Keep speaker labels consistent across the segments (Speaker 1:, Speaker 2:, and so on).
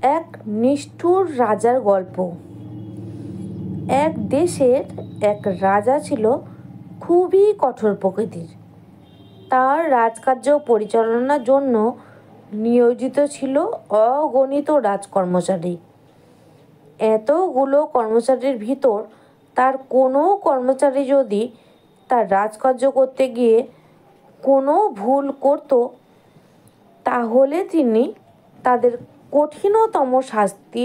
Speaker 1: এক নিষ্ঠুর রাজার গল্প। এক দেশের এক রাজা ছিল খুবই কঠোর প্রকৃতির। তার রাজকার্য পরিচালনার জন্য নিয়োজিত ছিল অগণিত রাজকর্মচারী। এতগুলো কর্মচারীর ভিতর তার কোনো কর্মচারী যদি তার রাজকার্য করতে গিয়ে কোনো ভুল করত, তাহলে তিনি তাদের কঠিনতম শাস্তি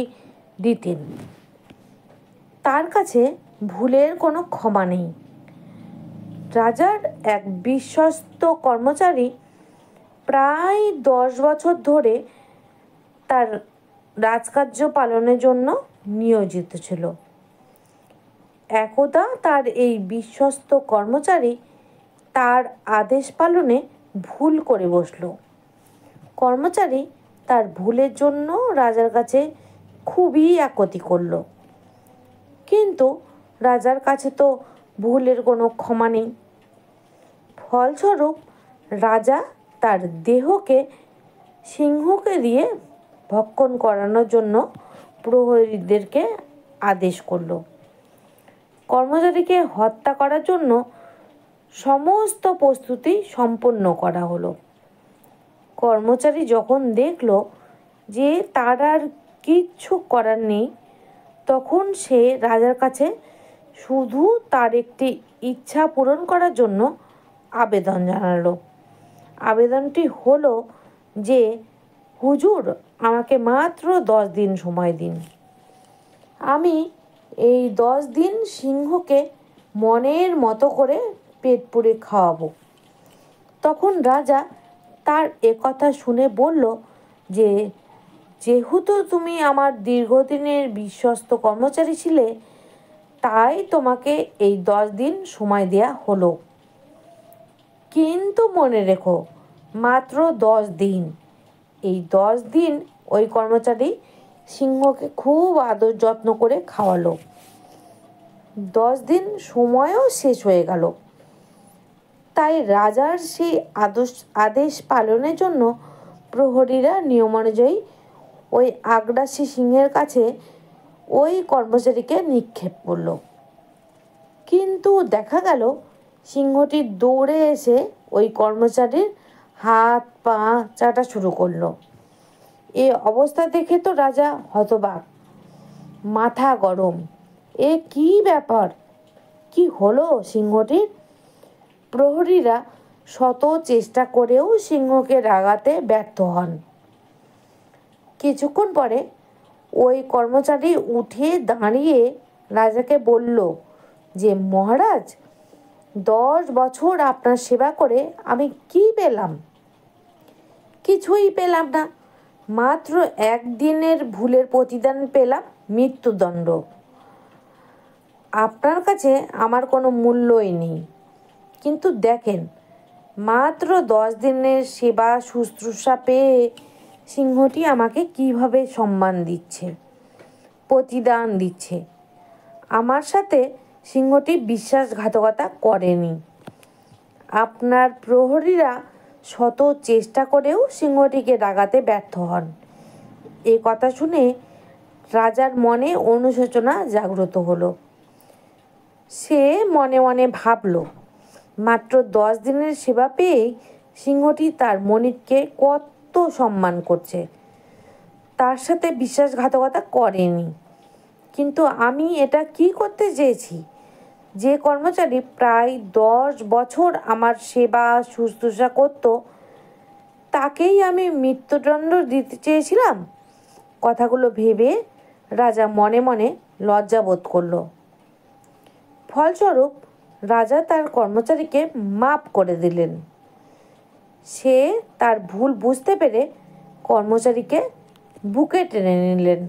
Speaker 1: দিতেন। তার কাছে ভুলের কোনো ক্ষমা নেই। রাজার এক বিশ্বস্ত কর্মচারী প্রায় 10 বছর ধরে তার রাজকার্য পালনের জন্য নিয়োজিত ছিল। একদা তার এই বিশ্বস্ত কর্মচারী তার আদেশ পালনে ভুল করে বসল। কর্মচারী তার ভুলের জন্য রাজার কাছে খুবই আকুতি করল, কিন্তু রাজার কাছে তো ভুলের কোনো ক্ষমা নেই। ফলস্বরূপ রাজা তার দেহকে সিংহকে দিয়ে ভক্ষণ করানোর জন্য প্রহরীদেরকে আদেশ করল। কর্মচারীকে হত্যা করার জন্য সমস্ত প্রস্তুতি সম্পন্ন করা হলো। কর্মচারী যখন দেখল যে তার আর কিচ্ছু করার নেই, তখন সে রাজার কাছে শুধু তার একটি ইচ্ছা পূরণ করার জন্য আবেদন জানালো। আবেদনটি হলো যে, হুজুর, আমাকে মাত্র 10 দিন সময় দিন। আমি এই 10 দিন সিংহকে মনের মতো করে পেট পুড়ে খাওয়াবো। তখন রাজা তার কথা শুনে বলল যে, যেহেতু তুমি আমার দীর্ঘদিনের বিশ্বস্ত কর্মচারী ছিলে, তাই তোমাকে এই 10 দিন সময় দেয়া হলো। কিন্তু মনে রেখো, মাত্র 10 দিন। এই 10 দিন ওই কর্মচারী সিংহকে খুব আদর যত্ন করে খাওয়ালো। 10 দিন সময়ও শেষ হয়ে গেল। তাই রাজার সেই আদেশ পালনের জন্য প্রহরীরা নিয়মানুযায়ী ওই আগ্রাসী সিংহের কাছে ওই কর্মচারীকে নিক্ষেপ করল। কিন্তু দেখা গেল সিংহটি দৌড়ে এসে ওই কর্মচারীর হাত পা চাটা শুরু করলো। এ অবস্থা দেখে তো রাজা হতবাক, মাথা গরম। এ কি ব্যাপার? কি হলো সিংহটির? প্রহরীরা শত চেষ্টা করেও সিংহকে রাগাতে ব্যর্থ হন। কিছুক্ষণ পরে ওই কর্মচারী উঠে দাঁড়িয়ে রাজাকে বলল যে, মহারাজ, 10 বছর আপনার সেবা করে আমি কি পেলাম? কিছুই পেলাম না। মাত্র 1 দিনের ভুলের প্রতিদান পেলাম মৃত্যুদণ্ড। আপনার কাছে আমার কোনো মূল্যই নেই। কিন্তু দেখেন, মাত্র 10 দিনের সেবা শুশ্রূষা পেয়ে সিংহটি আমাকে কিভাবে সম্মান দিচ্ছে, প্রতিদান দিচ্ছে। আমার সাথে সিংহটি বিশ্বাসঘাতকতা করেনি। আপনার প্রহরীরা শত চেষ্টা করেও সিংহটিকে রাগাতে ব্যর্থ হন। এ কথা শুনে রাজার মনে অনুশোচনা জাগ্রত হলো। সে মনে মনে ভাবল, মাত্র 10 দিনের সেবা পেয়েই সিংহটি তার মনিবকে কত সম্মান করছে, তার সাথে বিশ্বাসঘাতকতা করেনি। কিন্তু আমি এটা কি করতে চেয়েছি? যে কর্মচারী প্রায় 10 বছর আমার সেবা শুশ্রূষা করত, তাকেই আমি মৃত্যুদণ্ড দিতে চেয়েছিলাম। কথাগুলো ভেবে রাজা মনে মনে লজ্জা বোধ করল। ফলস্বরূপ রাজা তার কর্মচারীকে মাফ করে দিলেন। সে তার ভুল বুঝতে পেরে কর্মচারীকে বুকে টেনে নিলেন।